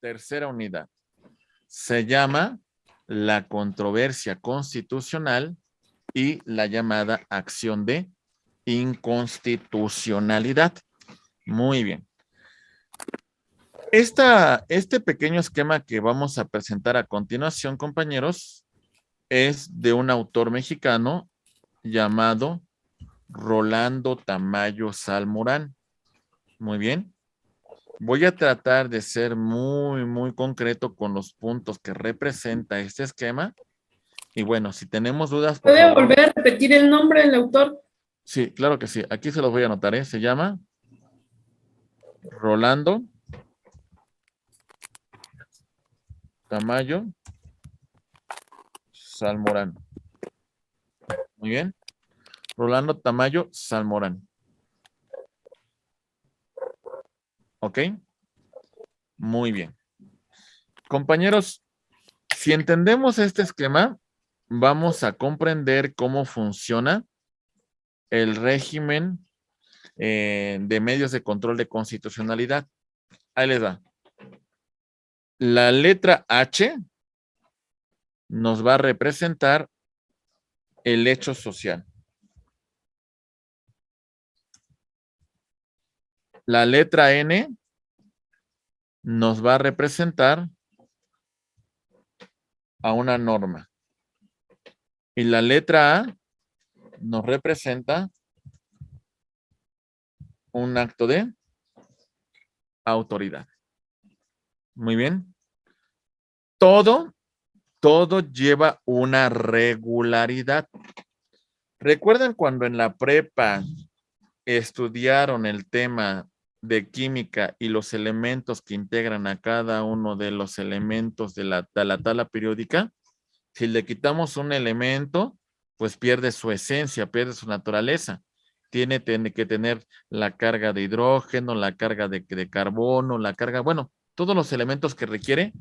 Tercera unidad. Se llama la controversia constitucional y la llamada acción de inconstitucionalidad. Muy bien. Este pequeño esquema que vamos a presentar a continuación, compañeros, es de un autor mexicano llamado Rolando Tamayo Salmorán. Muy bien. Voy a tratar de ser muy concreto con los puntos que representa este esquema. Y bueno, si tenemos dudas, por ¿Puede favor. volver a repetir el nombre del autor? Sí, claro que sí. Aquí se los voy a anotar, ¿eh? Se llama Rolando Tamayo Salmorán. Muy bien. Rolando Tamayo Salmorán. ¿Ok? Muy bien. Compañeros, si entendemos este esquema, vamos a comprender cómo funciona el régimen de medios de control de constitucionalidad. Ahí les va. La letra H nos va a representar el hecho social. La letra N nos va a representar a una norma. Y la letra A nos representa un acto de autoridad. Muy bien. Todo lleva una regularidad. ¿Recuerdan cuando en la prepa estudiaron el tema de química y los elementos que integran a cada uno de los elementos de la tabla periódica? Si le quitamos un elemento, pues pierde su esencia, pierde su naturaleza. Tiene que tener la carga de hidrógeno, la carga de carbono, la carga, bueno, todos los elementos que requiere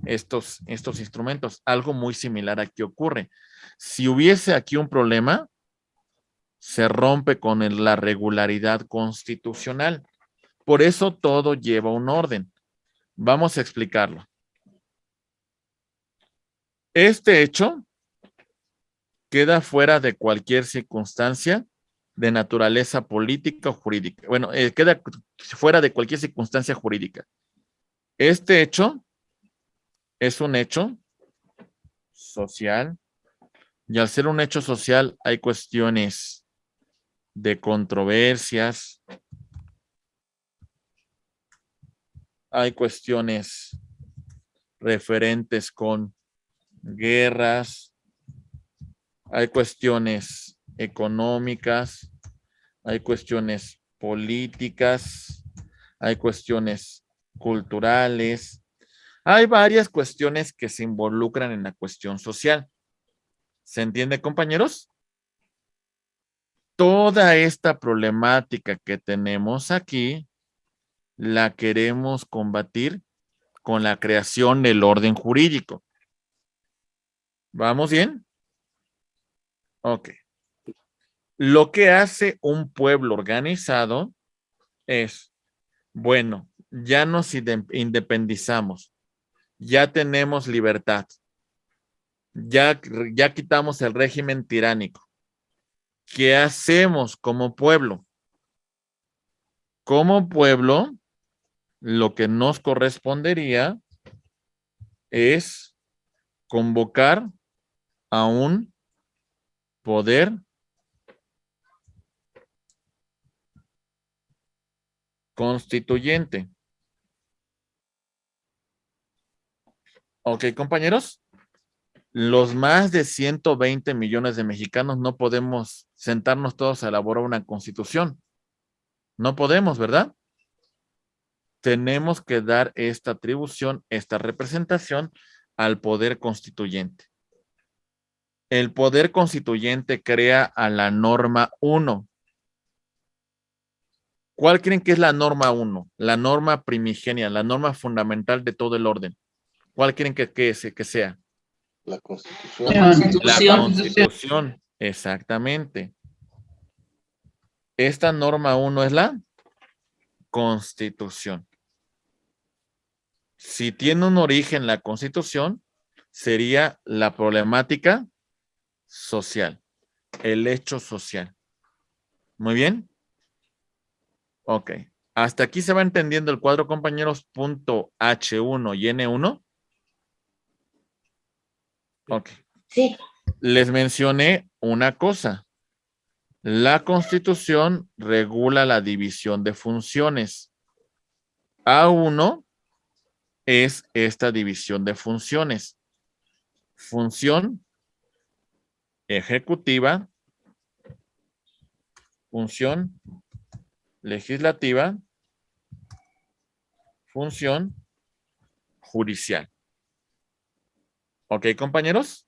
estos instrumentos. Algo muy similar aquí ocurre. Si hubiese aquí un problema, se rompe con la regularidad constitucional. Por eso todo lleva un orden. Vamos a explicarlo. Este hecho queda fuera de cualquier circunstancia de naturaleza política o jurídica. Bueno, queda fuera de cualquier circunstancia jurídica. Este hecho es un hecho social y al ser un hecho social hay cuestiones de controversias, hay cuestiones referentes con guerras, hay cuestiones económicas, hay cuestiones políticas, hay cuestiones culturales, hay varias cuestiones que se involucran en la cuestión social. ¿Se entiende, compañeros? Toda esta problemática que tenemos aquí la queremos combatir con la creación del orden jurídico. ¿Vamos bien? Ok. Lo que hace un pueblo organizado es, bueno, ya nos independizamos, ya tenemos libertad, ya quitamos el régimen tiránico. ¿Qué hacemos como pueblo? Como pueblo, lo que nos correspondería es convocar a un poder constituyente. Ok, compañeros, los más de 120 millones de mexicanos no podemos sentarnos todos a elaborar una constitución. No podemos, ¿verdad? Tenemos que dar esta atribución, esta representación al poder constituyente. El poder constituyente crea a la norma 1. ¿Cuál creen que es la norma 1? La norma primigenia, la norma fundamental de todo el orden. ¿Cuál creen que sea? La Constitución. La Constitución. La Constitución, exactamente. Esta norma 1 es la Constitución. Si tiene un origen la Constitución, sería la problemática social, el hecho social. Muy bien. Ok. Hasta aquí se va entendiendo el cuadro, compañeros, punto H1 y N1. Ok. Sí. Les mencioné una cosa. La Constitución regula la división de funciones. A1 es esta división de funciones. Función ejecutiva, función legislativa, función judicial. ¿Ok, compañeros?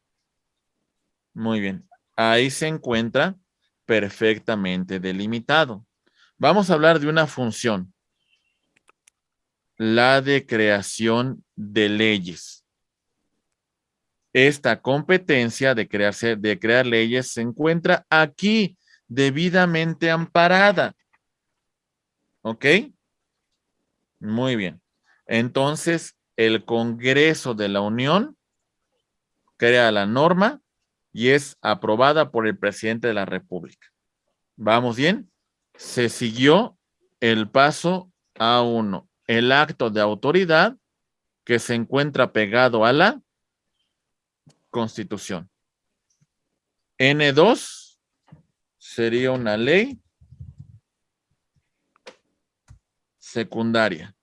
Muy bien. Ahí se encuentra perfectamente delimitado. Vamos a hablar de una función, la de creación de leyes. Esta competencia de crear leyes se encuentra aquí debidamente amparada. ¿Ok? Muy bien. Entonces, el Congreso de la Unión crea la norma y es aprobada por el presidente de la República. ¿Vamos bien? Se siguió el paso A1, el acto de autoridad que se encuentra pegado a la Constitución. N2 sería una ley secundaria.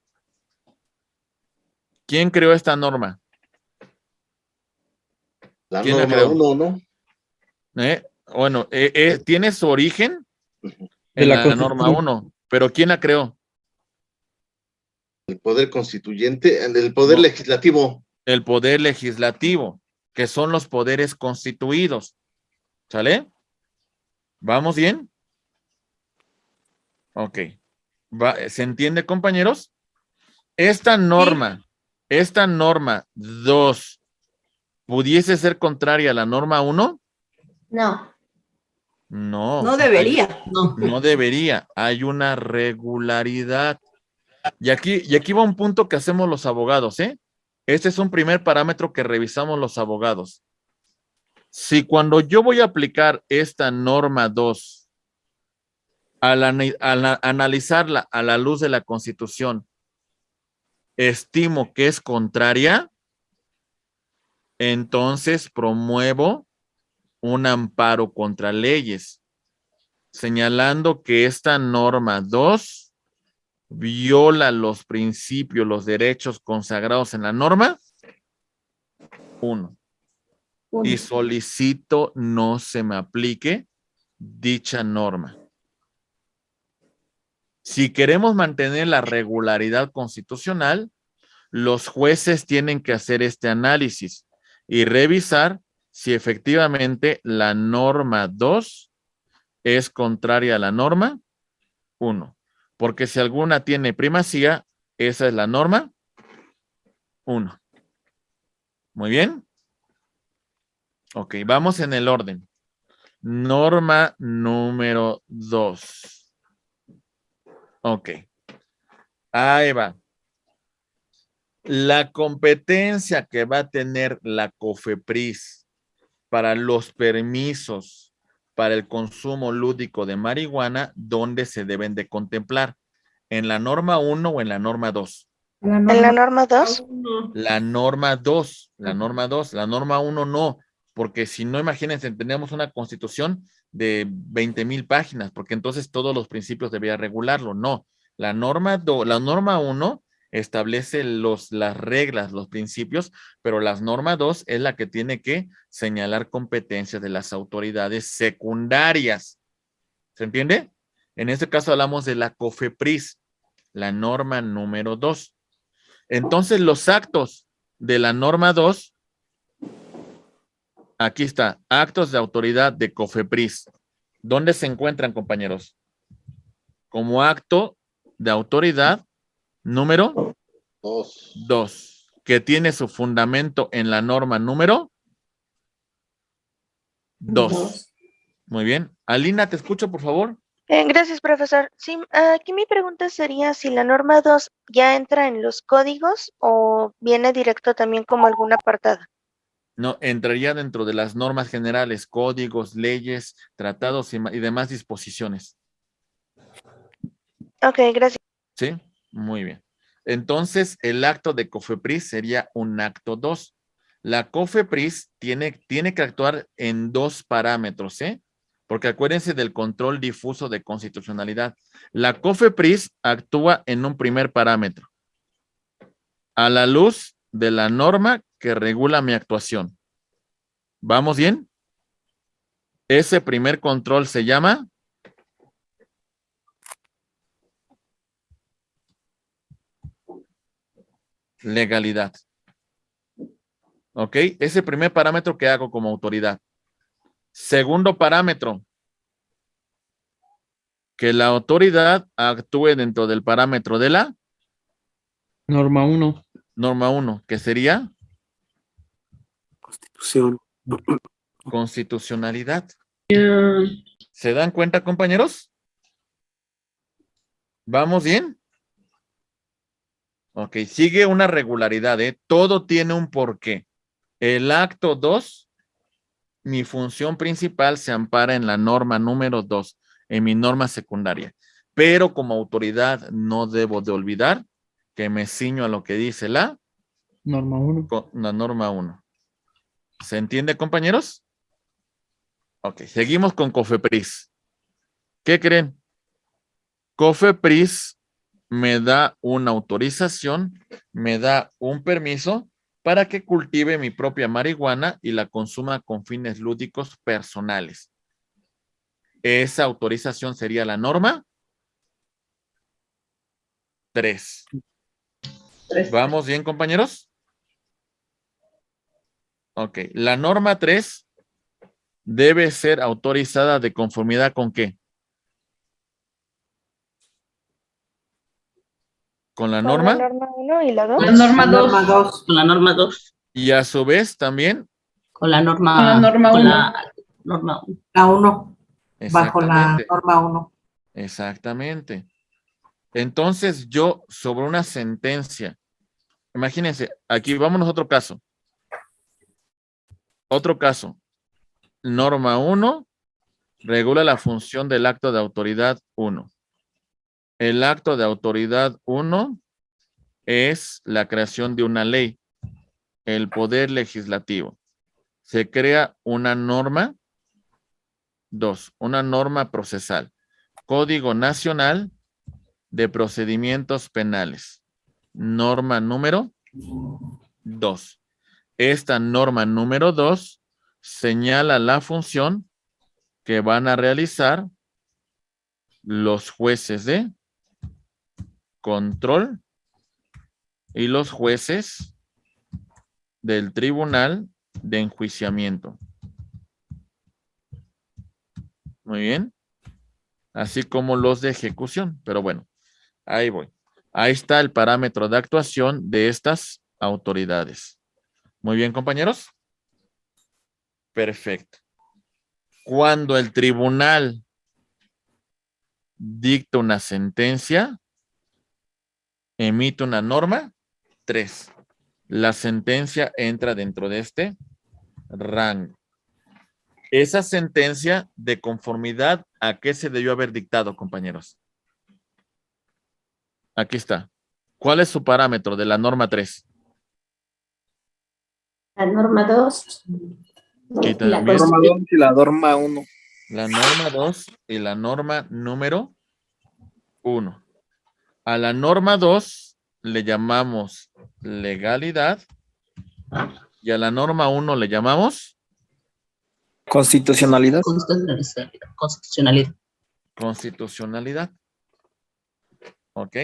¿Quién creó esta norma? La ¿Quién la norma creó? 1, ¿no? Bueno, tiene su origen De en la la norma Constitución. 1, pero ¿quién la creó? El poder constituyente, el poder No. legislativo. El poder legislativo, que son los poderes constituidos. ¿Sale? ¿Vamos bien? Ok. ¿Se entiende, compañeros? Esta norma 2, ¿pudiese ser contraria a la norma 1? No. No. No debería. No debería. Hay una regularidad. Y aquí va un punto que hacemos los abogados, ¿eh? Este es un primer parámetro que revisamos los abogados. Si cuando yo voy a aplicar esta norma 2, al analizarla a la luz de la Constitución, estimo que es contraria, entonces promuevo un amparo contra leyes, señalando que esta norma 2 viola los principios, los derechos consagrados en la norma 1. Y solicito no se me aplique dicha norma. Si queremos mantener la regularidad constitucional, los jueces tienen que hacer este análisis y revisar si efectivamente la norma 2 es contraria a la norma 1. Porque si alguna tiene primacía, esa es la norma 1. Muy bien. Ok, vamos en el orden. Norma número 2. Ok. Ahí va. La competencia que va a tener la COFEPRIS para los permisos para el consumo lúdico de marihuana, ¿dónde se deben de contemplar? ¿En la norma 1 o en la norma 2? ¿En la norma 2? La norma 2, la norma 2, la norma 1 no, porque si no, imagínense, tenemos una constitución de 20,000 páginas, porque entonces todos los principios debería regularlo. No, la norma 1 establece las reglas, los principios, pero la norma 2 es la que tiene que señalar competencias de las autoridades secundarias. ¿Se entiende? En este caso hablamos de la COFEPRIS, la norma número 2. Entonces, los actos de la norma 2, aquí está, actos de autoridad de COFEPRIS. ¿Dónde se encuentran, compañeros? Como acto de autoridad número 2, que tiene su fundamento en la norma número 2. Muy bien. Alina, te escucho, por favor. Gracias, profesor. Sí, aquí mi pregunta sería si la norma 2 ya entra en los códigos o viene directo también como algún apartado. No, entraría dentro de las normas generales, códigos, leyes, tratados y demás disposiciones. Ok, gracias. ¿Sí? Muy bien. Entonces, el acto de COFEPRIS sería un acto 2. La COFEPRIS tiene que actuar en 2 parámetros, ¿eh? Porque acuérdense del control difuso de constitucionalidad. La COFEPRIS actúa en un primer parámetro, a la luz de la norma que regula mi actuación. ¿Vamos bien? Ese primer control se llama legalidad. ¿Ok? Ese primer parámetro que hago como autoridad. Segundo parámetro, que la autoridad actúe dentro del parámetro de la Norma 1. norma 1, que sería Constitución. constitucionalidad. Ah, ¿Se dan cuenta, compañeros? ¿Vamos bien? Ok, sigue una regularidad, ¿eh? Todo tiene un porqué. El acto 2, mi función principal se ampara en la norma número 2, en mi norma secundaria. Pero como autoridad no debo de olvidar que me ciño a lo que dice la Norma 1. la norma 1. ¿Se entiende, compañeros? Ok, seguimos con COFEPRIS. ¿Qué creen? COFEPRIS me da una autorización, me da un permiso para que cultive mi propia marihuana y la consuma con fines lúdicos personales. Esa autorización sería la norma 3. ¿Vamos bien, compañeros? Ok, la norma 3 debe ser autorizada de conformidad con ¿qué? Con la Con norma. la norma 1 y la 2. La norma 2. Con la norma 2. Y a su vez también. Con la norma, Con la norma con 1. la norma 1. La 1, bajo la Exactamente. norma 1. Exactamente. Entonces yo sobre una sentencia, imagínense, aquí vámonos a otro caso. Otro caso. Norma 1 regula la función del acto de autoridad 1. El acto de autoridad 1 es la creación de una ley, el poder legislativo. Se crea una norma 2, una norma procesal. Código Nacional de Procedimientos Penales. Norma número 2. Esta norma número 2 señala la función que van a realizar los jueces de control y los jueces del Tribunal de Enjuiciamiento. Muy bien. Así como los de ejecución. Pero bueno, ahí voy. Ahí está el parámetro de actuación de estas autoridades. Muy bien, compañeros. Perfecto. Cuando el tribunal dicta una sentencia, emite una norma 3. La sentencia entra dentro de este rango. Esa sentencia de conformidad, ¿a qué se debió haber dictado, compañeros? Aquí está. ¿Cuál es su parámetro de la norma 3? La norma 2. Y La también Norma 2 y la norma 1. la norma 2 y la norma número 1. A la norma 2 le llamamos legalidad y a la norma 1 le llamamos Constitucionalidad. Constitucionalidad. constitucionalidad. ¿Ok?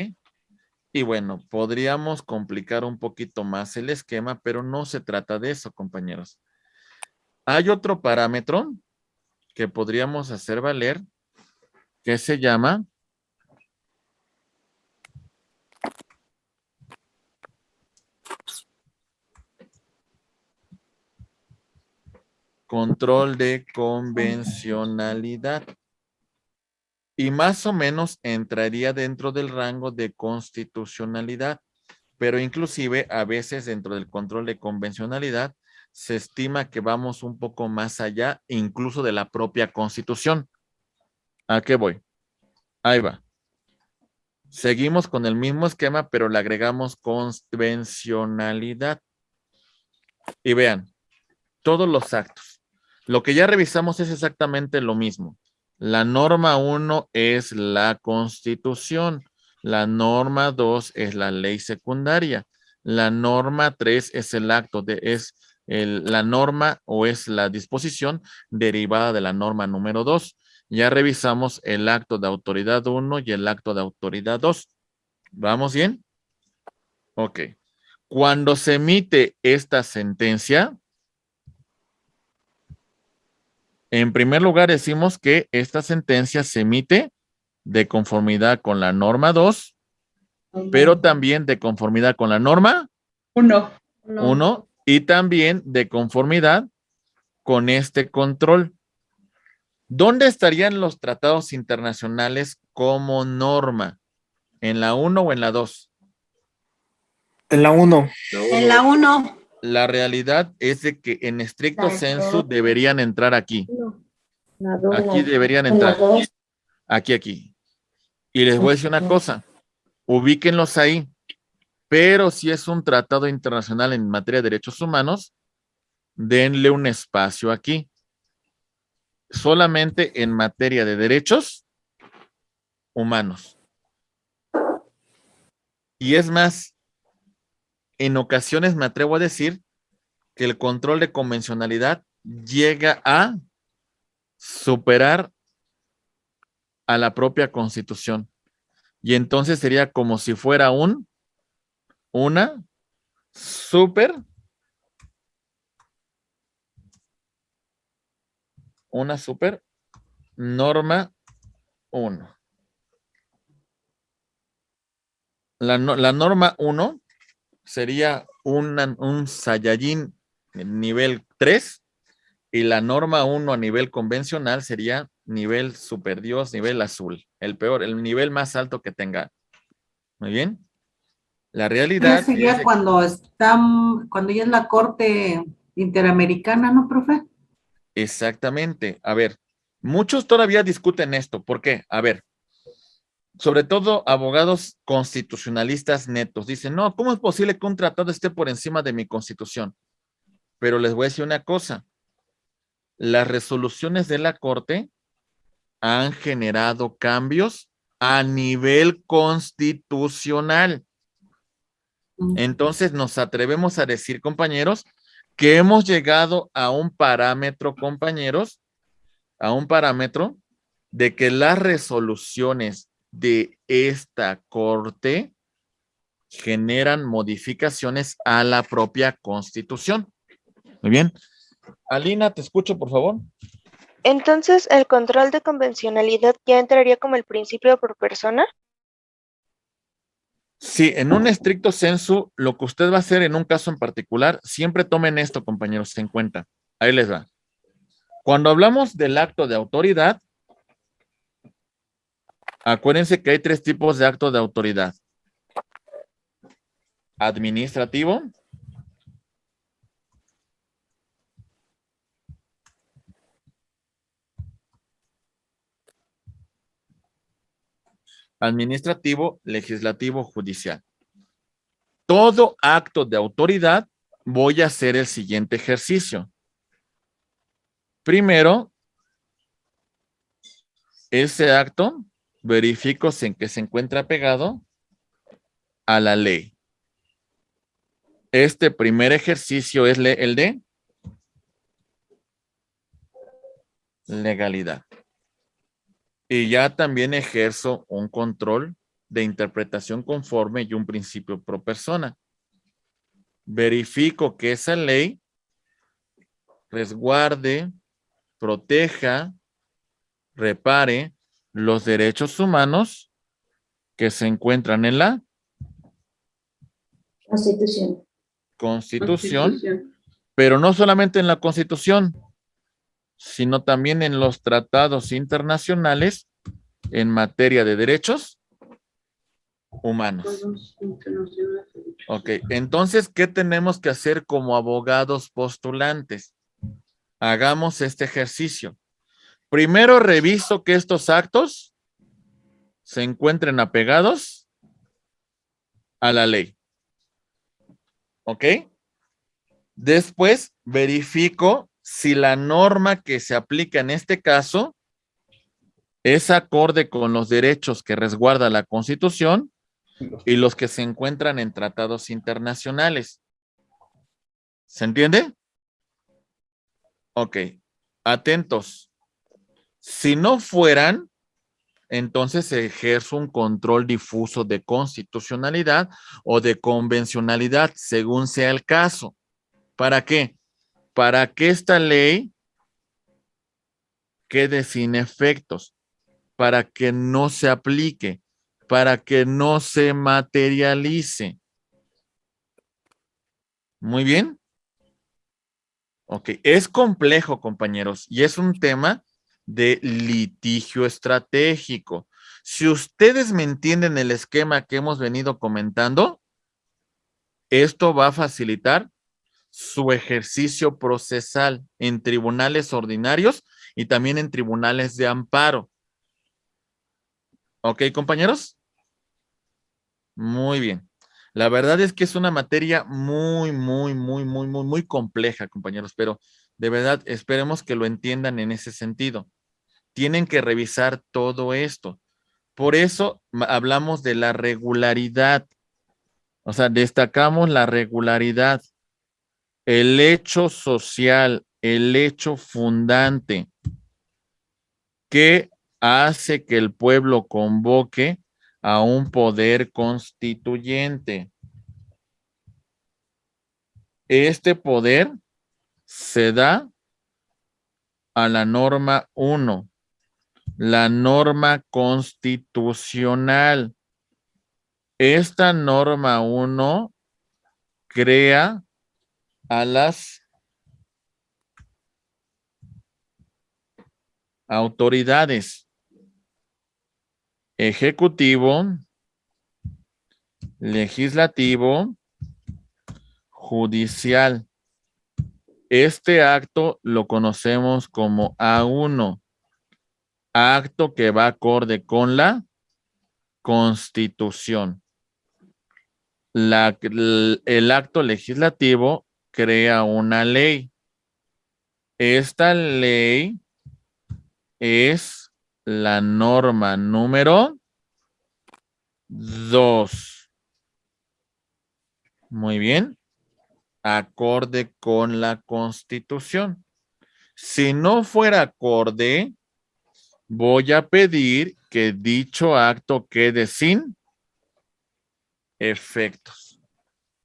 Y bueno, podríamos complicar un poquito más el esquema, pero no se trata de eso, compañeros. Hay otro parámetro que podríamos hacer valer que se llama control de convencionalidad. y más o menos entraría dentro del rango de constitucionalidad, pero inclusive a veces dentro del control de convencionalidad se estima que vamos un poco más allá incluso de la propia Constitución. ¿A qué voy? Ahí va. Seguimos con el mismo esquema, pero le agregamos convencionalidad. Y vean, todos los actos. Lo que ya revisamos es exactamente lo mismo. La norma 1 es la Constitución. La norma 2 es la ley secundaria. La norma 3 es el acto la norma o es la disposición derivada de la norma número 2. Ya revisamos el acto de autoridad 1 y el acto de autoridad 2. ¿Vamos bien? Ok. Cuando se emite esta sentencia, en primer lugar decimos que esta sentencia se emite de conformidad con la norma 2, pero también de conformidad con la norma 1. 1 y también de conformidad con este control. ¿Dónde estarían los tratados internacionales como norma? ¿En la 1 o en la 2? En la 1. En la 1. La realidad es de que en estricto sensu deberían entrar aquí. Aquí deberían entrar. Aquí. Y les voy a decir una cosa. Ubíquenlos ahí. Pero si es un tratado internacional en materia de derechos humanos, denle un espacio aquí. Solamente en materia de derechos humanos. Y es más, en ocasiones me atrevo a decir que el control de convencionalidad llega a superar a la propia Constitución. Y entonces sería como si fuera una super norma 1. La norma 1 sería un Saiyajin nivel 3 y la norma 1 a nivel convencional sería nivel super Dios, nivel azul. El peor, el nivel más alto que tenga. Muy bien. La realidad Sería cuando ya es la Corte Interamericana, ¿no, profe? Exactamente. A ver, muchos todavía discuten esto. ¿Por qué? A ver, sobre todo abogados constitucionalistas netos dicen, no, ¿cómo es posible que un tratado esté por encima de mi Constitución? Pero les voy a decir una cosa. Las resoluciones de la Corte han generado cambios a nivel constitucional. Entonces nos atrevemos a decir, compañeros, que hemos llegado a un parámetro, compañeros, a un parámetro de que las resoluciones de esta Corte generan modificaciones a la propia Constitución. Muy bien. Alina, te escucho, por favor. Entonces, ¿el control de convencionalidad ya entraría como el principio por persona? Sí, en un estricto sensu, lo que usted va a hacer en un caso en particular, siempre tomen esto, compañeros, en cuenta. Ahí les va. Cuando hablamos del acto de autoridad, acuérdense que hay 3 tipos de acto de autoridad. Administrativo, legislativo, judicial. Todo acto de autoridad, voy a hacer el siguiente ejercicio. Primero, ese acto, verifico en que se encuentra pegado a la ley. Este primer ejercicio es el de legalidad. Y ya también ejerzo un control de interpretación conforme y un principio pro persona. Verifico que esa ley resguarde, proteja, repare los derechos humanos que se encuentran en la Constitución, pero no solamente en la Constitución, sino también en los tratados internacionales en materia de derechos humanos. Ok, entonces, ¿qué tenemos que hacer como abogados postulantes? Hagamos este ejercicio. Primero reviso que estos actos se encuentren apegados a la ley. ¿Ok? Después verifico si la norma que se aplica en este caso es acorde con los derechos que resguarda la Constitución y los que se encuentran en tratados internacionales. ¿Se entiende? Ok. Atentos. Si no fueran, entonces se ejerce un control difuso de constitucionalidad o de convencionalidad, según sea el caso. ¿Para qué? Para que esta ley quede sin efectos, para que no se aplique, para que no se materialice. Muy bien. Ok, es complejo, compañeros, y es un tema de litigio estratégico. Si ustedes me entienden el esquema que hemos venido comentando, esto va a facilitar su ejercicio procesal en tribunales ordinarios y también en tribunales de amparo. ¿Ok, compañeros? Muy bien. La verdad es que es una materia muy compleja, compañeros, pero de verdad esperemos que lo entiendan en ese sentido. Tienen que revisar todo esto. Por eso hablamos de la regularidad. O sea, destacamos la regularidad, el hecho social, el hecho fundante que hace que el pueblo convoque a un poder constituyente. Este poder se da a la norma 1, la norma constitucional. Esta norma 1 crea a las autoridades ejecutivo, legislativo, judicial. Este acto lo conocemos como A1, acto que va acorde con la Constitución. El acto legislativo crea una ley. Esta ley es la norma número 2. Muy bien. Acorde con la Constitución. Si no fuera acorde, voy a pedir que dicho acto quede sin efectos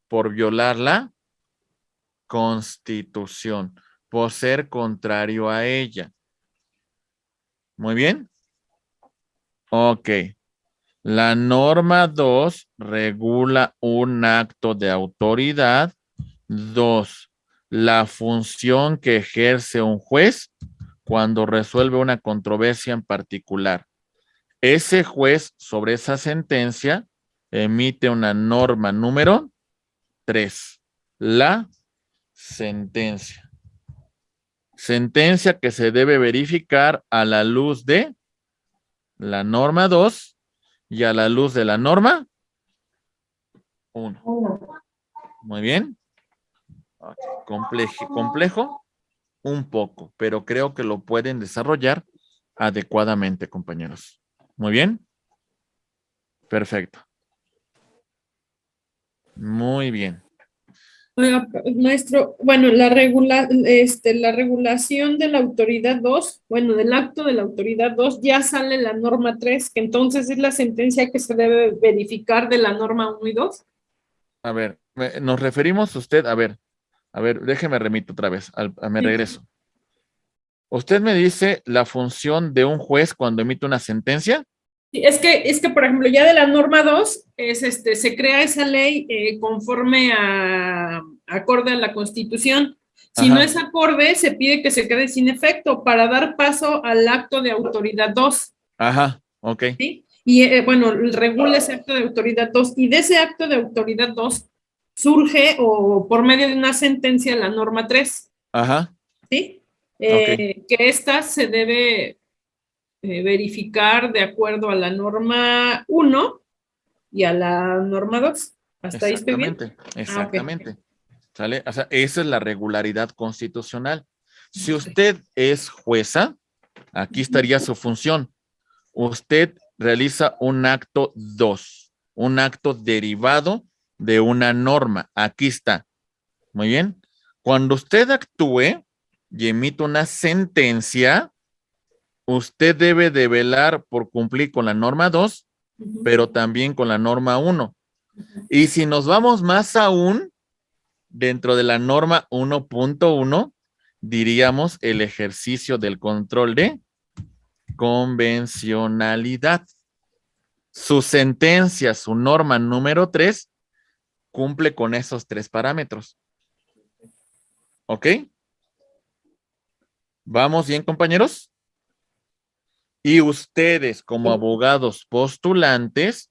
por violar la Constitución, por ser contrario a ella. Muy bien. Ok. La norma 2 regula un acto de autoridad. 2. La función que ejerce un juez cuando resuelve una controversia en particular. Ese juez sobre esa sentencia emite una norma número 3. La sentencia. Sentencia que se debe verificar a la luz de la norma 2 y a la luz de la norma 1. Muy bien. Okay. Complejo un poco, pero creo que lo pueden desarrollar adecuadamente, compañeros. Muy bien. Perfecto. Muy bien. Oiga, maestro, bueno, la regulación de la autoridad 2, bueno, del acto de la autoridad 2, ya sale la norma 3, que entonces es la sentencia que se debe verificar de la norma 1 y 2. A ver, nos referimos a usted, a ver, déjeme remito otra vez, me regreso. ¿Usted me dice la función de un juez cuando emite una sentencia? Es que, por ejemplo, ya de la norma 2, se crea esa ley conforme acorde a la Constitución. Si Ajá. no es acorde, se pide que se quede sin efecto para dar paso al acto de autoridad 2. Ajá. Ok, ¿sí? Y bueno, regula ese acto de autoridad 2 y de ese acto de autoridad 2 surge o por medio de una sentencia la norma 3, ajá, ¿sí? ok, Que esta se debe verificar de acuerdo a la norma 1 y a la norma 2. ¿Hasta ahí estoy bien? exactamente, Ah, ok. exactamente. ¿Sale? O sea, esa es la regularidad constitucional. Si usted es jueza, aquí estaría su función. Usted realiza un acto 2, un acto derivado de una norma. Aquí está. Muy bien. Cuando usted actúe y emite una sentencia, usted debe de velar por cumplir con la norma 2, Ujú. pero también con la norma 1. Y si nos vamos más aún, dentro de la norma 1.1, diríamos el ejercicio del control de convencionalidad. Su sentencia, su norma número 3, cumple con esos 3 parámetros. ¿Ok? ¿Vamos bien, compañeros? Y ustedes, como abogados postulantes,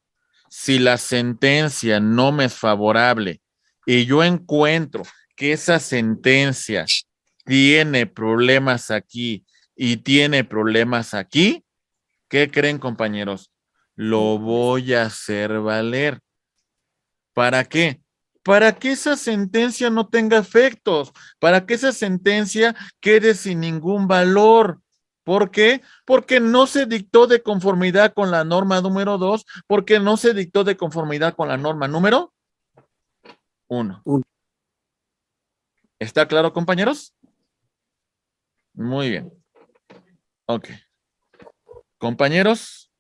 si la sentencia no me es favorable y yo encuentro que esa sentencia tiene problemas aquí y tiene problemas aquí, ¿qué creen, compañeros? Lo voy a hacer valer. ¿Para qué? Para que esa sentencia no tenga efectos, para que esa sentencia quede sin ningún valor. ¿Por qué? Porque no se dictó de conformidad con la norma número 2, porque no se dictó de conformidad con la norma número 1. ¿Está claro, compañeros? Muy bien. Ok. Compañeros,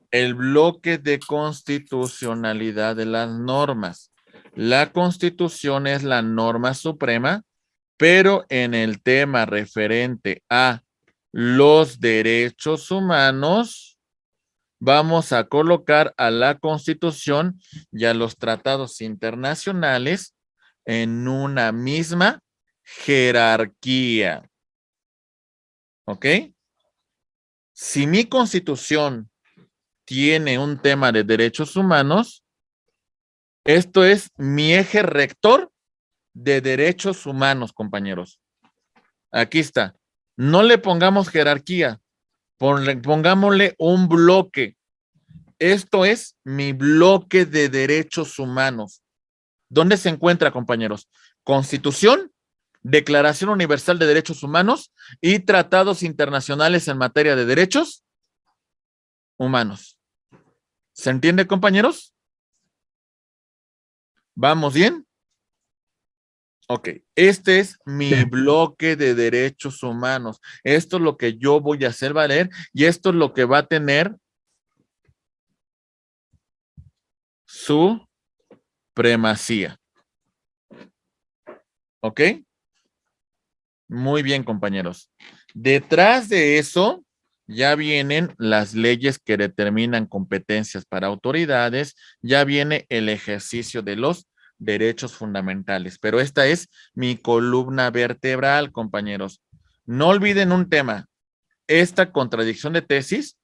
el bloque de constitucionalidad de las normas. La Constitución es la norma suprema, pero en el tema referente a los derechos humanos, vamos a colocar a la Constitución y a los tratados internacionales en una misma jerarquía. ¿Ok? Si mi Constitución tiene un tema de derechos humanos, esto es mi eje rector de derechos humanos, compañeros. Aquí está. No le pongamos jerarquía, pongámosle un bloque. Esto es mi bloque de derechos humanos. ¿Dónde se encuentra, compañeros? Constitución, Declaración Universal de Derechos Humanos y tratados internacionales en materia de derechos humanos. ¿Se entiende, compañeros? ¿Vamos bien? Ok, este es mi bloque de derechos humanos. Esto es lo que yo voy a hacer valer y esto es lo que va a tener su primacía. ¿Ok? Muy bien, compañeros. Detrás de eso ya vienen las leyes que determinan competencias para autoridades, ya viene el ejercicio de los derechos fundamentales, pero esta es mi columna vertebral, compañeros. No olviden un tema, esta contradicción de tesis,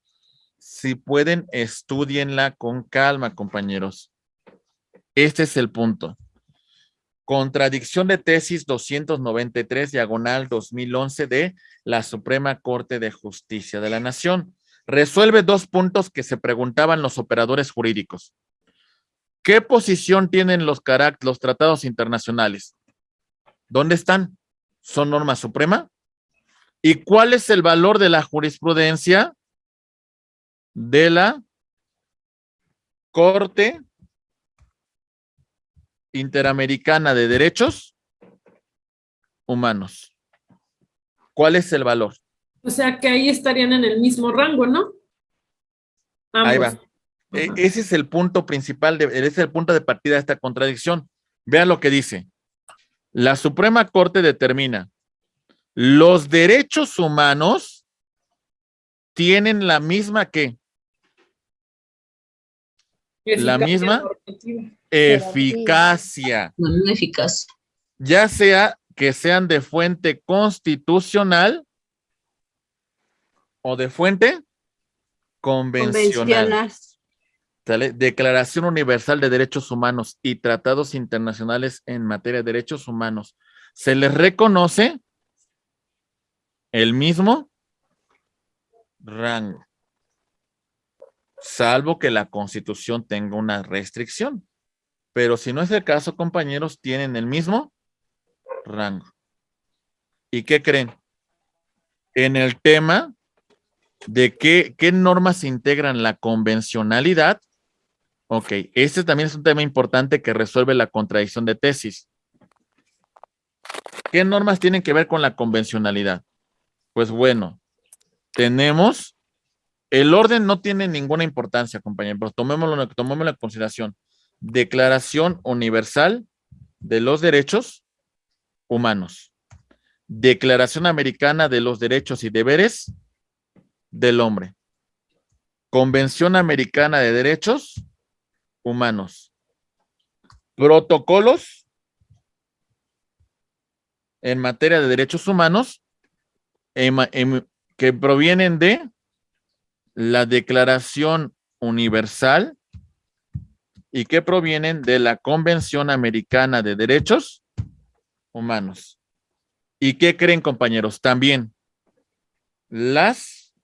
si pueden, estudienla con calma, compañeros. Este es el punto. Contradicción de tesis 293, diagonal 2011 de la Suprema Corte de Justicia de la Nación. Resuelve 2 puntos que se preguntaban los operadores jurídicos. ¿Qué posición tienen los tratados internacionales? ¿Dónde están? ¿Son norma suprema? ¿Y cuál es el valor de la jurisprudencia de la Corte Interamericana de Derechos Humanos? ¿Cuál es el valor? O sea que ahí estarían en el mismo rango, ¿no? Ambos. Ahí va. Ese es el punto principal, ese es el punto de partida de esta contradicción. Vean lo que dice. La Suprema Corte determina, los derechos humanos tienen la misma que, la Eficacia misma normativa. eficacia, No eficaz. ya sea que sean de fuente constitucional o de fuente convencional. ¿Sale? Declaración Universal de Derechos Humanos y tratados internacionales en materia de derechos humanos. Se les reconoce el mismo rango, salvo que la Constitución tenga una restricción. Pero si no es el caso, compañeros, tienen el mismo rango. ¿Y qué creen? En el tema de qué normas integran la convencionalidad, ok, este también es un tema importante que resuelve la contradicción de tesis. ¿Qué normas tienen que ver con la convencionalidad? Pues bueno, tenemos, el orden no tiene ninguna importancia, compañeros, pero tomémoslo en consideración. Declaración Universal de los Derechos Humanos. Declaración Americana de los Derechos y Deberes del Hombre. Convención Americana de Derechos Humanos. Protocolos en materia de derechos humanos que provienen de la Declaración Universal y que provienen de la Convención Americana de Derechos Humanos. ¿Y qué creen, compañeros? También las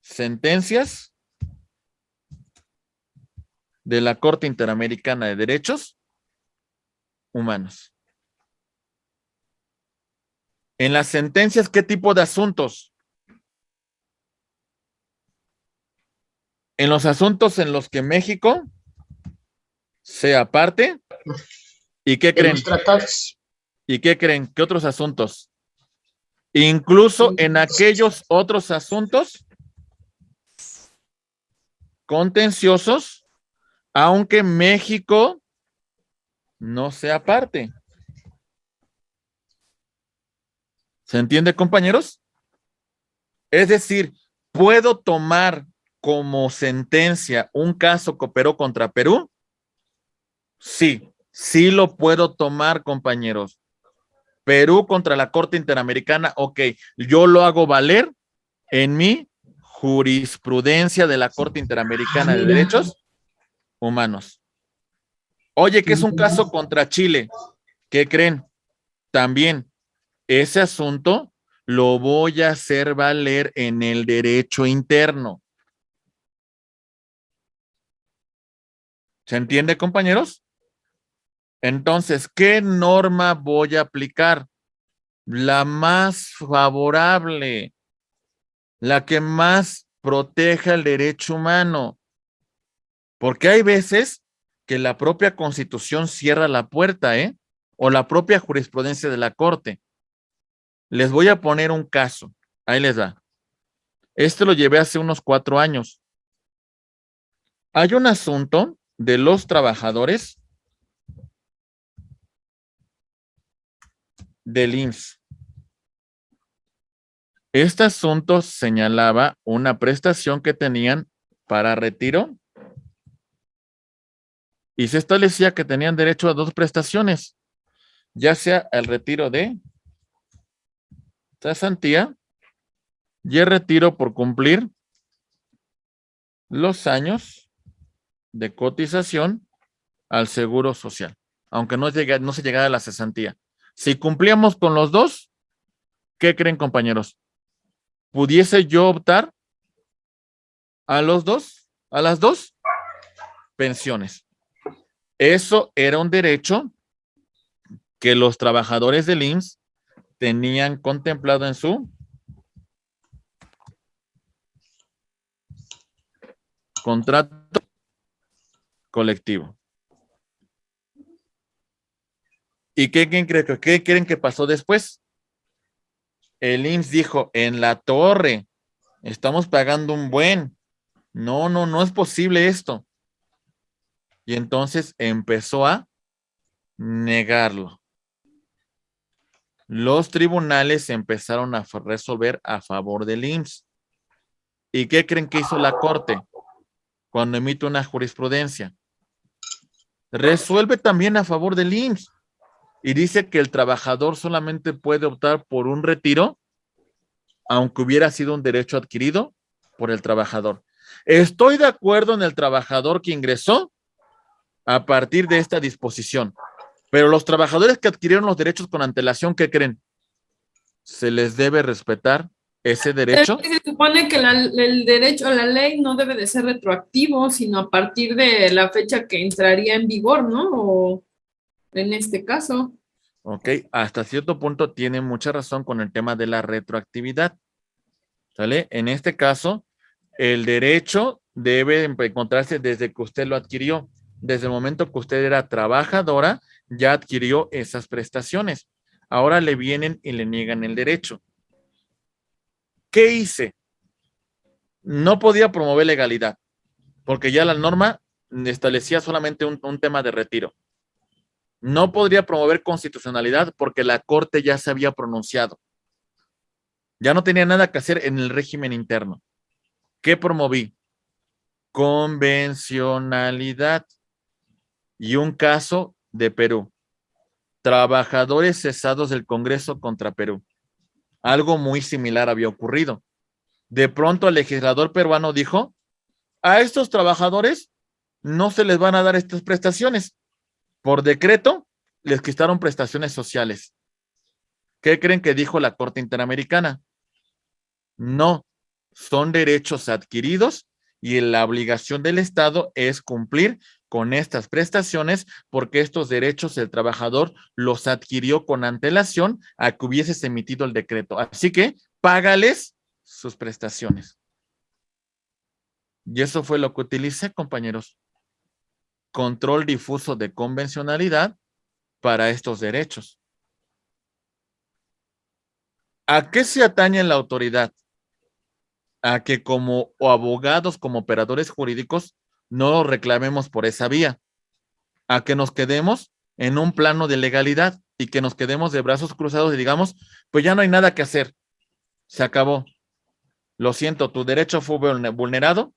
sentencias de la Corte Interamericana de Derechos Humanos. En las sentencias, ¿qué tipo de asuntos? En los asuntos en los que México sea parte. ¿Y qué De creen? los tratados. ¿Y qué creen? ¿Qué otros asuntos? Incluso en aquellos otros asuntos contenciosos, aunque México no sea parte. ¿Se entiende, compañeros? Es decir, ¿puedo tomar como sentencia un caso que operó contra Perú? Sí, sí lo puedo tomar, compañeros. Perú contra la Corte Interamericana, ok, yo lo hago valer en mi jurisprudencia de la Corte Interamericana de Derechos Humanos. Oye, que es un caso contra Chile. ¿Qué creen? También ese asunto lo voy a hacer valer en el derecho interno. ¿Se entiende, compañeros? Entonces, ¿qué norma voy a aplicar? La más favorable, la que más proteja el derecho humano. Porque hay veces que la propia Constitución cierra la puerta, ¿eh? O la propia jurisprudencia de la Corte. Les voy a poner un caso. Ahí les va. Este lo llevé hace unos 4 años. Hay un asunto de los trabajadores del IMSS. Este asunto señalaba una prestación que tenían para retiro y se establecía que tenían derecho a 2 prestaciones, ya sea el retiro de cesantía y el retiro por cumplir los años de cotización al Seguro Social, aunque no se llegara a la cesantía. Si cumplíamos con los 2, ¿qué creen, compañeros? ¿Pudiese yo optar a los 2, a las 2 pensiones? Eso era un derecho que los trabajadores del IMSS tenían contemplado en su contrato colectivo. ¿Y qué creen que pasó después? El IMSS dijo, en la torre, estamos pagando un buen. No es posible esto. Y entonces empezó a negarlo. Los tribunales empezaron a resolver a favor del IMSS. ¿Y qué creen que hizo la Corte cuando emite una jurisprudencia? Resuelve también a favor del IMSS y dice que el trabajador solamente puede optar por un retiro, aunque hubiera sido un derecho adquirido por el trabajador. Estoy de acuerdo en el trabajador que ingresó a partir de esta disposición, pero los trabajadores que adquirieron los derechos con antelación, ¿qué creen? ¿Se les debe respetar ese derecho? Se supone que el derecho a la ley no debe de ser retroactivo, sino a partir de la fecha que entraría en vigor, ¿no? O en este caso. Ok, hasta cierto punto tiene mucha razón con el tema de la retroactividad. ¿Sale? En este caso, el derecho debe encontrarse desde que usted lo adquirió. Desde el momento que usted era trabajadora, ya adquirió esas prestaciones. Ahora le vienen y le niegan el derecho. ¿Qué hice? No podía promover legalidad, porque ya la norma establecía solamente un tema de retiro. No podría promover constitucionalidad porque la Corte ya se había pronunciado. Ya no tenía nada que hacer en el régimen interno. ¿Qué promoví? Convencionalidad. Y un caso de Perú. Trabajadores cesados del Congreso contra Perú. Algo muy similar había ocurrido. De pronto el legislador peruano dijo, a estos trabajadores no se les van a dar estas prestaciones. Por decreto, les quitaron prestaciones sociales. ¿Qué creen que dijo la Corte Interamericana? No, son derechos adquiridos y la obligación del Estado es cumplir con estas prestaciones porque estos derechos el trabajador los adquirió con antelación a que hubieses emitido el decreto. Así que págales sus prestaciones. Y eso fue lo que utilicé, compañeros. Control difuso de convencionalidad para estos derechos. ¿A qué se atañe la autoridad? A que como abogados, como operadores jurídicos, no lo reclamemos por esa vía. A que nos quedemos en un plano de legalidad y que nos quedemos de brazos cruzados y digamos, pues ya no hay nada que hacer. Se acabó. Lo siento, tu derecho fue vulnerado,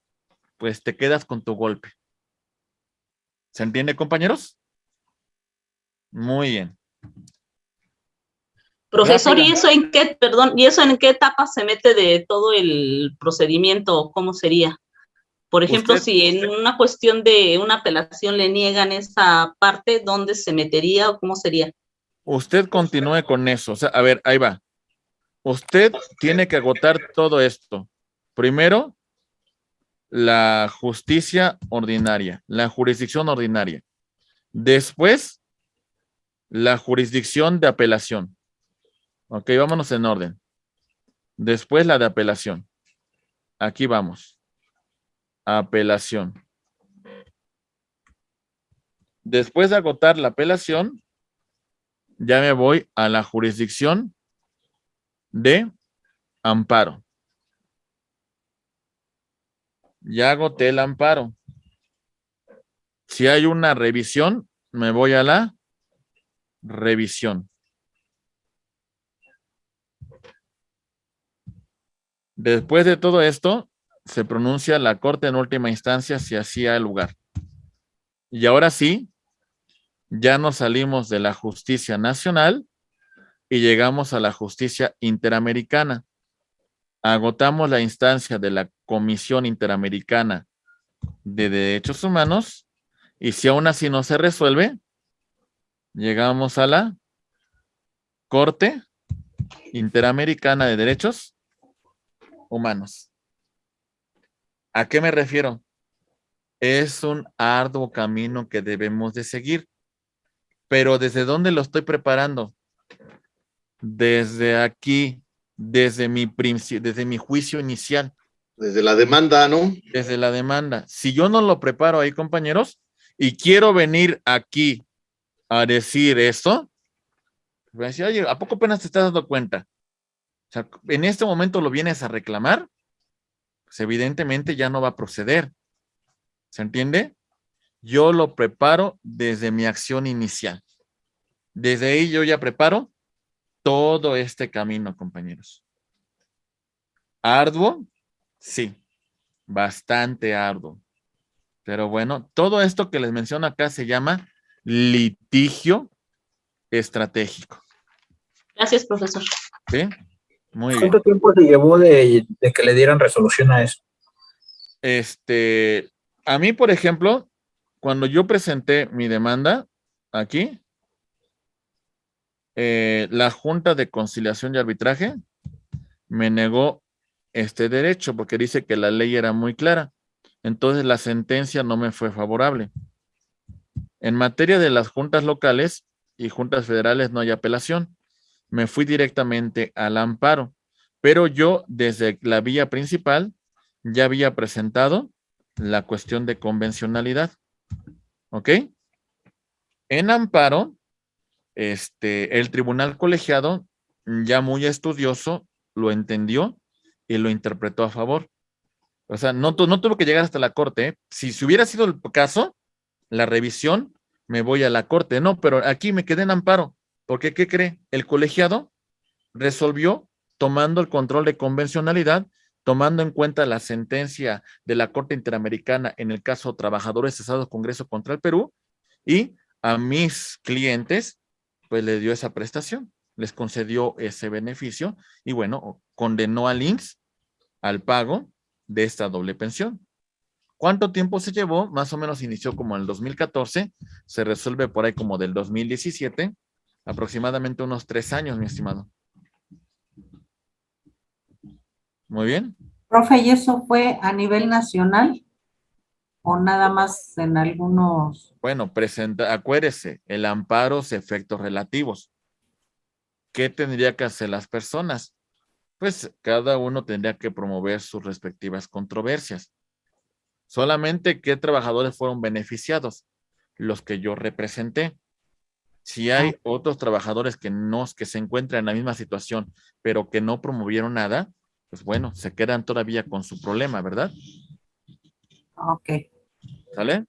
pues te quedas con tu golpe. ¿Se entiende, compañeros? Muy bien. Profesor, Rápida. ¿y eso en qué, perdón, y eso en qué etapa se mete de todo el procedimiento? ¿Cómo sería? Por ejemplo, si en una cuestión de una apelación le niegan esa parte, ¿dónde se metería o cómo sería? Usted continúe con eso. O sea, a ver, ahí va. Usted tiene que agotar todo esto. Primero, la justicia ordinaria, la jurisdicción ordinaria. Después, la jurisdicción de apelación. Ok, vámonos en orden. Después, la de apelación. Aquí vamos. Apelación. Después de agotar la apelación, ya me voy a la jurisdicción de amparo. Ya agoté el amparo. Si hay una revisión, me voy a la revisión. Después de todo esto, se pronuncia la Corte en última instancia si así hay lugar. Y ahora sí, ya nos salimos de la justicia nacional y llegamos a la justicia interamericana. Agotamos la instancia de la Comisión Interamericana de Derechos Humanos y si aún así no se resuelve, llegamos a la Corte Interamericana de Derechos Humanos. ¿A qué me refiero? Es un arduo camino que debemos de seguir. Pero ¿desde dónde lo estoy preparando? Desde aquí, desde mi juicio inicial. Desde la demanda, ¿no? Desde la demanda. Si yo no lo preparo ahí, compañeros, y quiero venir aquí a decir esto, voy a decir, oye, ¿a poco apenas te estás dando cuenta? O sea, en este momento lo vienes a reclamar, pues evidentemente ya no va a proceder. ¿Se entiende? Yo lo preparo desde mi acción inicial. Desde ahí yo ya preparo todo este camino, compañeros. ¿Arduo? Sí, bastante arduo. Pero bueno, todo esto que les menciono acá se llama litigio estratégico. Gracias, profesor. ¿Sí? Muy bien. ¿Cuánto tiempo se llevó de que le dieran resolución a eso? A mí, por ejemplo, cuando yo presenté mi demanda aquí, la Junta de Conciliación y Arbitraje me negó este derecho porque dice que la ley era muy clara. Entonces la sentencia no me fue favorable. En materia de las juntas locales y juntas federales no hay apelación. Me fui directamente al amparo, pero yo desde la vía principal ya había presentado la cuestión de convencionalidad. ¿Ok? En amparo, el tribunal colegiado, ya muy estudioso, lo entendió y lo interpretó a favor. O sea, no tuvo que llegar hasta la corte, ¿eh? Si hubiera sido el caso, la revisión, me voy a la corte. No, pero aquí me quedé en amparo. Porque, ¿qué cree? El colegiado resolvió tomando el control de convencionalidad, tomando en cuenta la sentencia de la Corte Interamericana en el caso Trabajadores Cesados Congreso contra el Perú, y a mis clientes, pues le dio esa prestación, les concedió ese beneficio y bueno, condenó al INSS al pago de esta doble pensión. ¿Cuánto tiempo se llevó? Más o menos inició como en el 2014, se resuelve por ahí como del 2017, aproximadamente unos 3 años, mi estimado. Muy bien. Profe, ¿y eso fue a nivel nacional o nada más en algunos? Bueno, acuérdese, el amparo es efectos relativos. ¿Qué tendría que hacer las personas? Pues cada uno tendría que promover sus respectivas controversias. Solamente qué trabajadores fueron beneficiados, los que yo representé. Si hay otros trabajadores que se encuentran en la misma situación, pero que no promovieron nada, pues bueno, se quedan todavía con su problema, ¿verdad? Ok. ¿Sale?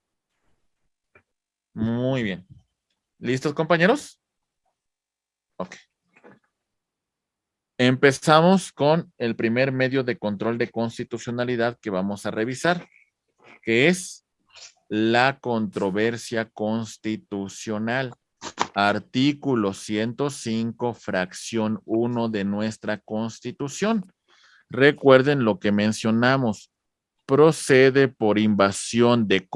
Muy bien. ¿Listos, compañeros? Ok. Empezamos con el primer medio de control de constitucionalidad que vamos a revisar, que es la controversia constitucional. Artículo 105, fracción 1 de nuestra Constitución. Recuerden lo que mencionamos. Procede por invasión de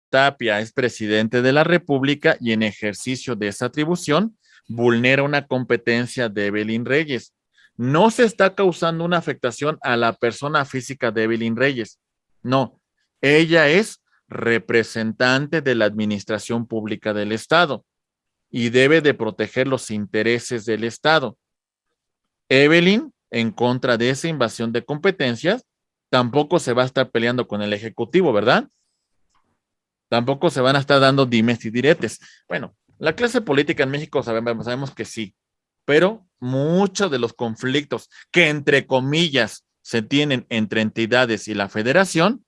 Tapia es presidente de la República y en ejercicio de esa atribución vulnera una competencia de Evelyn Reyes. No se está causando una afectación a la persona física de Evelyn Reyes. No, ella es representante de la administración pública del Estado y debe de proteger los intereses del Estado. Evelyn, en contra de esa invasión de competencias, tampoco se va a estar peleando con el Ejecutivo, ¿verdad? Tampoco se van a estar dando dimes y diretes. Bueno, la clase política en México sabemos que sí, pero muchos de los conflictos que entre comillas se tienen entre entidades y la federación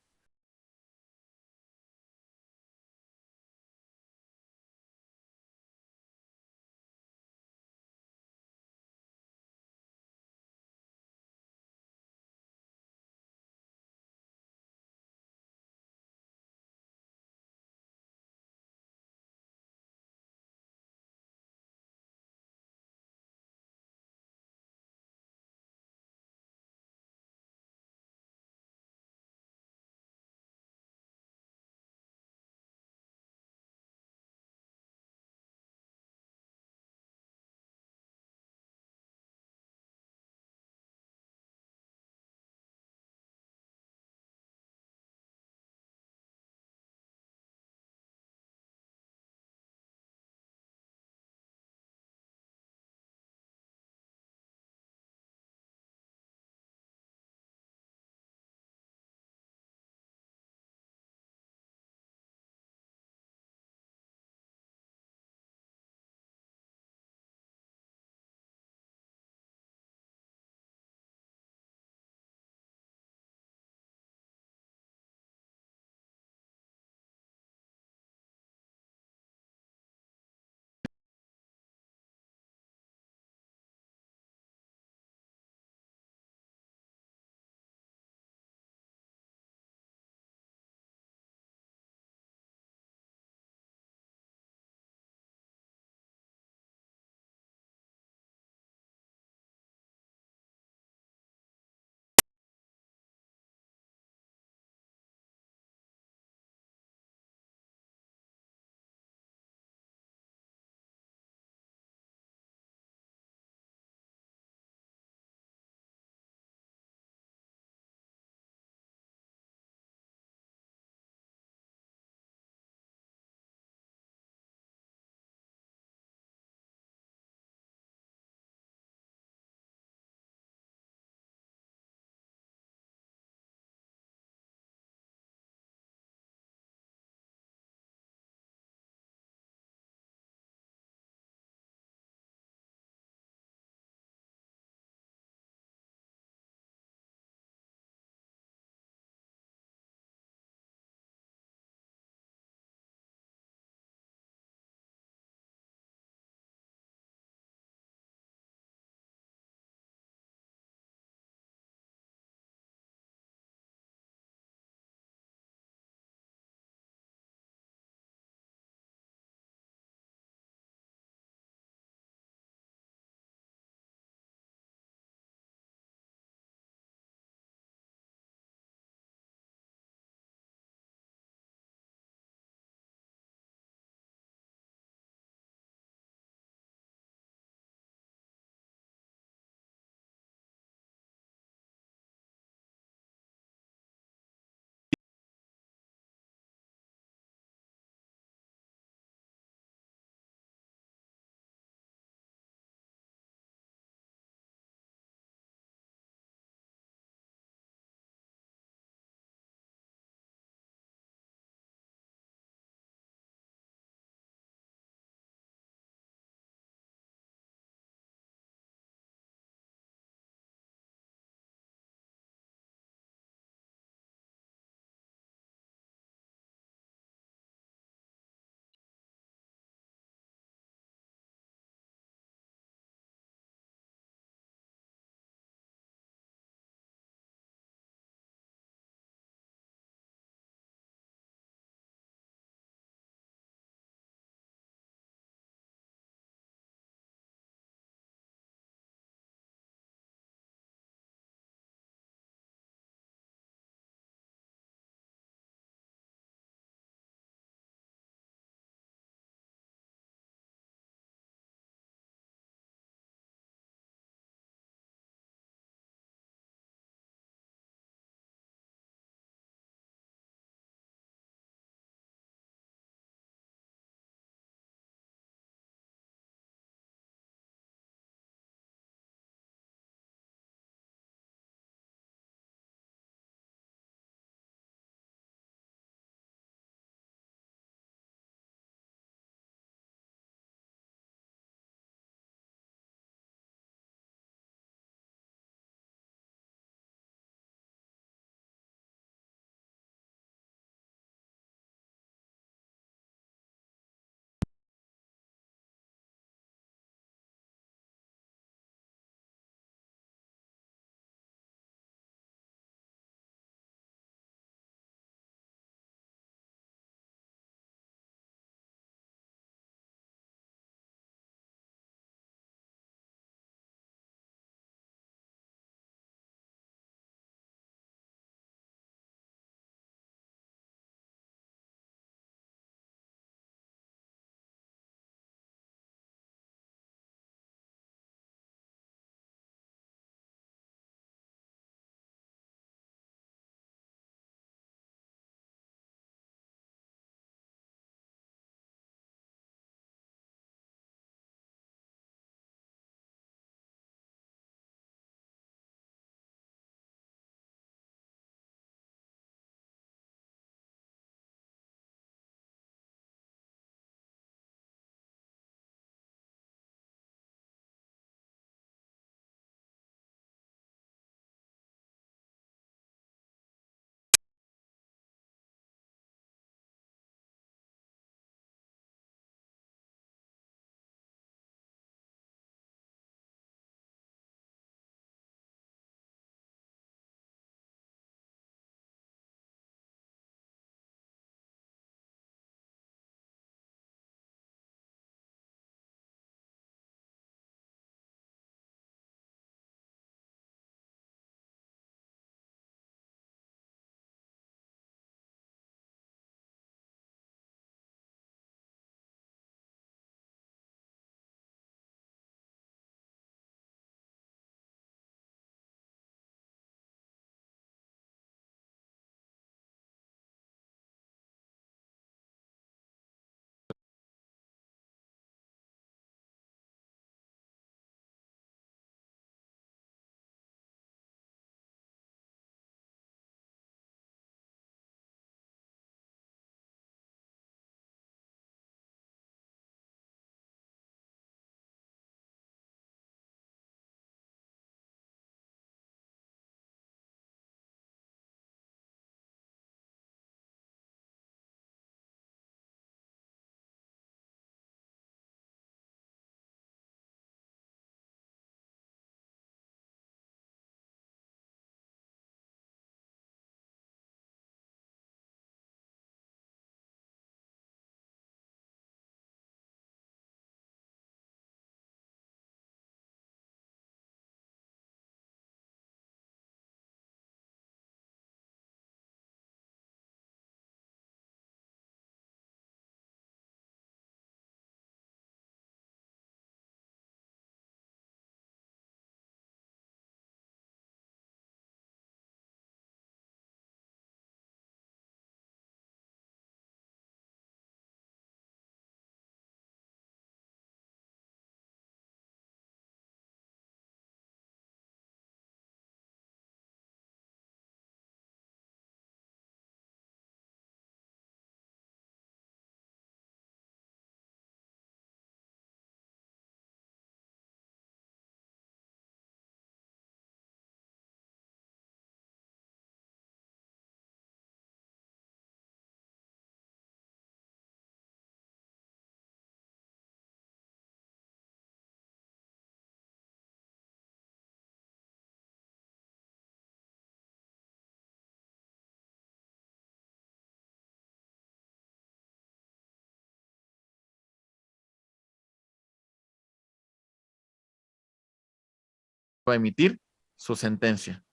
va a emitir su sentencia.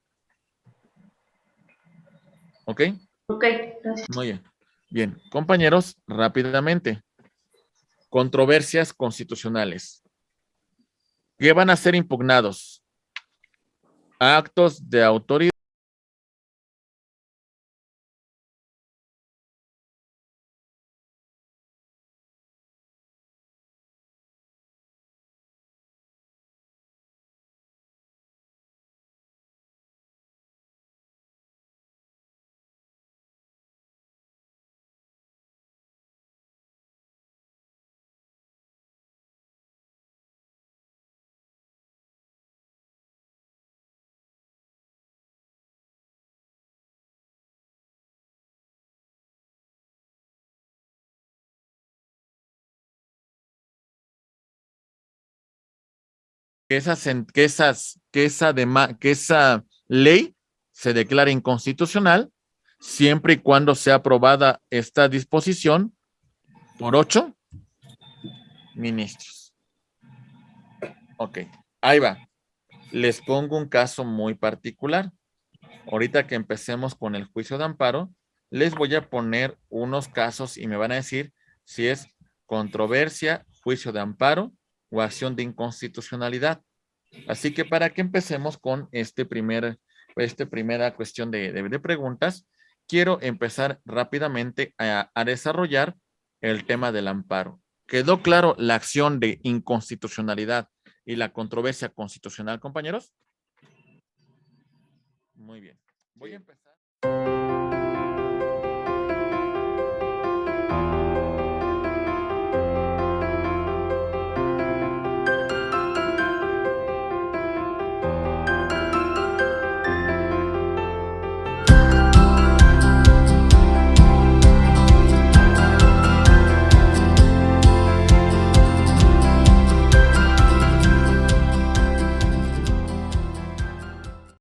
¿Ok? Ok, gracias. Muy bien. Bien, compañeros, rápidamente. Controversias constitucionales. ¿Qué van a ser impugnados? Actos de autoridad. Que esa ley se declare inconstitucional siempre y cuando sea aprobada esta disposición por 8 ministros. Ok, ahí va. Les pongo un caso muy particular. Ahorita que empecemos con el juicio de amparo, les voy a poner unos casos y me van a decir si es controversia, juicio de amparo o acción de inconstitucionalidad. Así que para que empecemos con primera cuestión de preguntas, quiero empezar rápidamente a desarrollar el tema del amparo. ¿Quedó claro la acción de inconstitucionalidad y la controversia constitucional, compañeros? Muy bien. Voy a empezar.